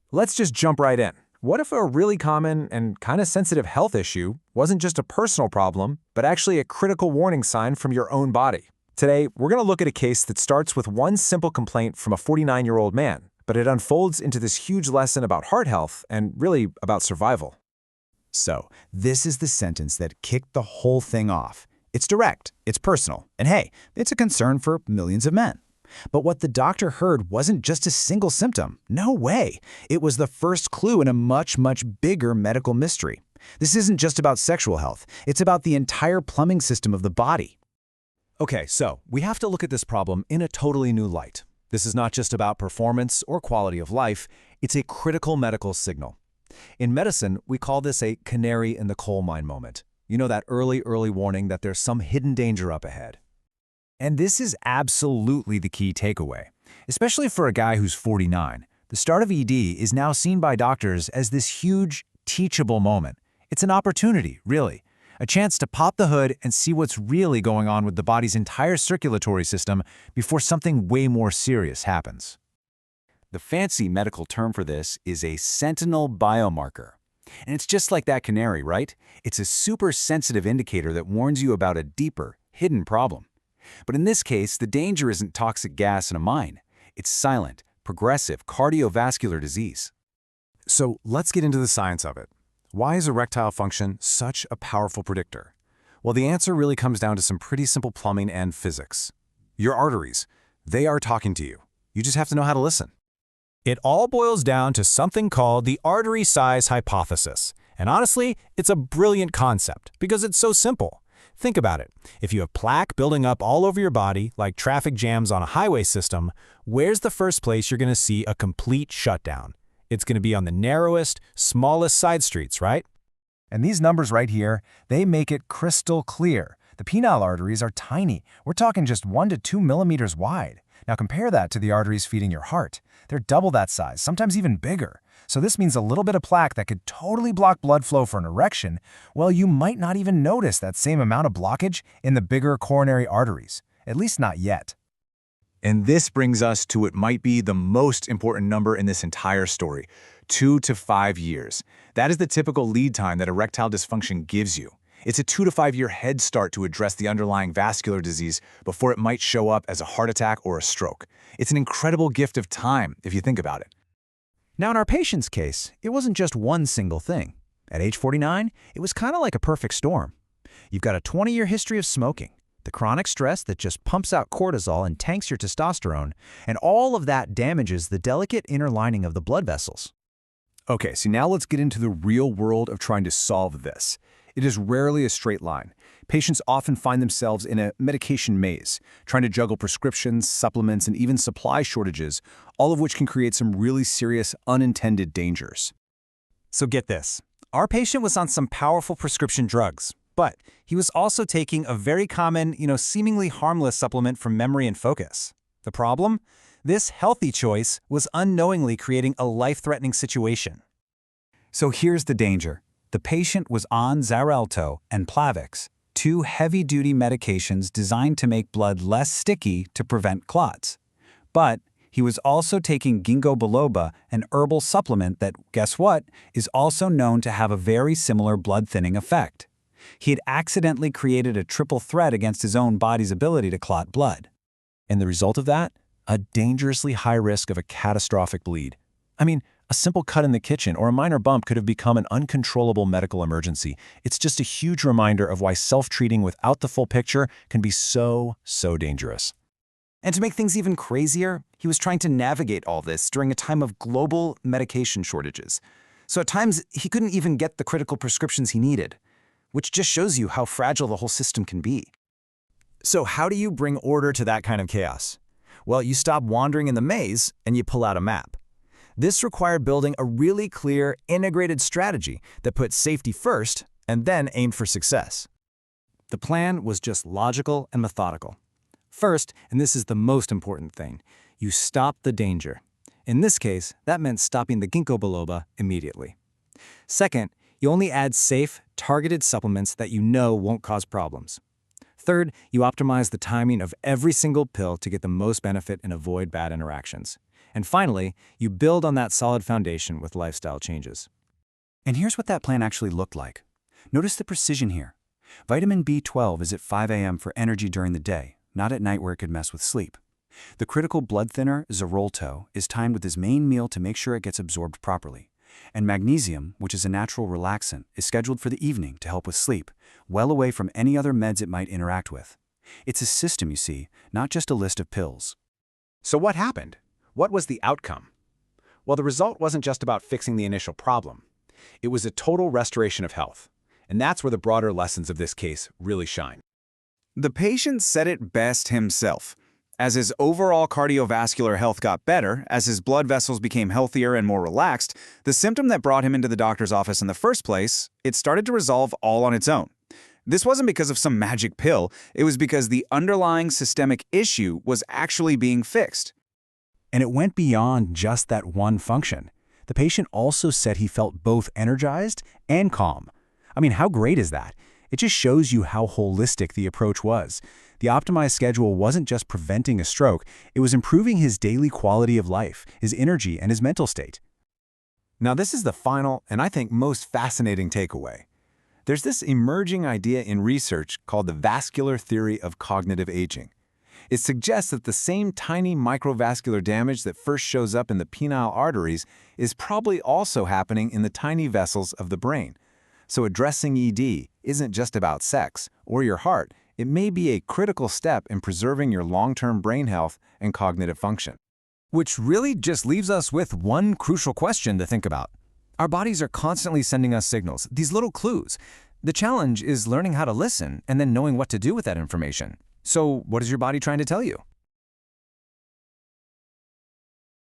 Let's just jump right in. What if a really common and kind of sensitive health issue wasn't just a personal problem, but actually a critical warning sign from your own body? Today, we're going to look at a case that starts with one simple complaint from a 49-year-old man, but it unfolds into this huge lesson about heart health and really about survival. So, this is the sentence that kicked the whole thing off. It's direct, it's personal, and hey, it's a concern for millions of men. But what the doctor heard wasn't just a single symptom. No way. It was the first clue in a much, much bigger medical mystery. This isn't just about sexual health. It's about the entire plumbing system of the body. Okay, so we have to look at this problem in a totally new light. This is not just about performance or quality of life. It's a critical medical signal. In medicine, we call this a canary in the coal mine moment. You know, that early warning that there's some hidden danger up ahead. And this is absolutely the key takeaway. Especially for a guy who's 49, the start of ED is now seen by doctors as this huge, teachable moment. It's an opportunity, really. A chance to pop the hood and see what's really going on with the body's entire circulatory system before something way more serious happens. The fancy medical term for this is a sentinel biomarker. And it's just like that canary, right? It's a super sensitive indicator that warns you about a deeper, hidden problem. But in this case, the danger isn't toxic gas in a mine. It's silent, progressive cardiovascular disease. So let's get into the science of it. Why is erectile function such a powerful predictor? Well, the answer really comes down to some pretty simple plumbing and physics. Your arteries, they are talking to you. You just have to know how to listen. It all boils down to something called the Artery Size Hypothesis. And honestly, it's a brilliant concept because it's so simple. Think about it. If you have plaque building up all over your body, like traffic jams on a highway system, where's the first place you're going to see a complete shutdown? It's going to be on the narrowest, smallest side streets, right? And these numbers right here, they make it crystal clear. The penile arteries are tiny. We're talking just 1 to 2 millimeters wide. Now compare that to the arteries feeding your heart. They're double that size, sometimes even bigger. So this means a little bit of plaque that could totally block blood flow for an erection, well, you might not even notice that same amount of blockage in the bigger coronary arteries, at least not yet. And this brings us to what might be the most important number in this entire story, 2 to 5 years. That is the typical lead time that erectile dysfunction gives you. It's a 2 to 5 year head start to address the underlying vascular disease before it might show up as a heart attack or a stroke. It's an incredible gift of time, if you think about it. Now, in our patient's case, it wasn't just one single thing. At age 49, it was kind of like a perfect storm. You've got a 20-year history of smoking, the chronic stress that just pumps out cortisol and tanks your testosterone, and all of that damages the delicate inner lining of the blood vessels. Okay, so now let's get into the real world of trying to solve this. It is rarely a straight line. Patients often find themselves in a medication maze, trying to juggle prescriptions, supplements, and even supply shortages, all of which can create some really serious unintended dangers. So get this. Our patient was on some powerful prescription drugs, but he was also taking a very common, seemingly harmless supplement for memory and focus. The problem? This healthy choice was unknowingly creating a life-threatening situation. So here's the danger. The patient was on Xarelto and Plavix, 2 heavy-duty medications designed to make blood less sticky to prevent clots. But he was also taking Ginkgo Biloba, an herbal supplement that, guess what, is also known to have a very similar blood-thinning effect. He had accidentally created a triple threat against his own body's ability to clot blood. And the result of that? A dangerously high risk of a catastrophic bleed. I mean, a simple cut in the kitchen or a minor bump could have become an uncontrollable medical emergency. It's just a huge reminder of why self-treating without the full picture can be so dangerous. And to make things even crazier, he was trying to navigate all this during a time of global medication shortages. So at times, he couldn't even get the critical prescriptions he needed, which just shows you how fragile the whole system can be. So how do you bring order to that kind of chaos? Well, you stop wandering in the maze and you pull out a map. This required building a really clear, integrated strategy that put safety first and then aimed for success. The plan was just logical and methodical. First, and this is the most important thing, you stop the danger. In this case, that meant stopping the Ginkgo Biloba immediately. Second, you only add safe, targeted supplements that you know won't cause problems. Third, you optimize the timing of every single pill to get the most benefit and avoid bad interactions. And finally, you build on that solid foundation with lifestyle changes. And here's what that plan actually looked like. Notice the precision here. Vitamin B12 is at 5 a.m. for energy during the day, not at night where it could mess with sleep. The critical blood thinner, Xarelto, is timed with his main meal to make sure it gets absorbed properly. And magnesium, which is a natural relaxant, is scheduled for the evening to help with sleep, well away from any other meds it might interact with. It's a system, you see, not just a list of pills. So what happened? What was the outcome? Well, the result wasn't just about fixing the initial problem. It was a total restoration of health. And that's where the broader lessons of this case really shine. The patient said it best himself. As his overall cardiovascular health got better, as his blood vessels became healthier and more relaxed, the symptom that brought him into the doctor's office in the first place, it started to resolve all on its own. This wasn't because of some magic pill, it was because the underlying systemic issue was actually being fixed. And it went beyond just that one function. The patient also said he felt both energized and calm. I mean, how great is that? It just shows you how holistic the approach was. The optimized schedule wasn't just preventing a stroke, it was improving his daily quality of life, his energy, and his mental state. Now, this is the final and I think most fascinating takeaway. There's this emerging idea in research called the vascular theory of cognitive aging. It suggests that the same tiny microvascular damage that first shows up in the penile arteries is probably also happening in the tiny vessels of the brain. So addressing ED isn't just about sex or your heart. It may be a critical step in preserving your long-term brain health and cognitive function. Which really just leaves us with one crucial question to think about. Our bodies are constantly sending us signals, these little clues. The challenge is learning how to listen and then knowing what to do with that information. So what is your body trying to tell you?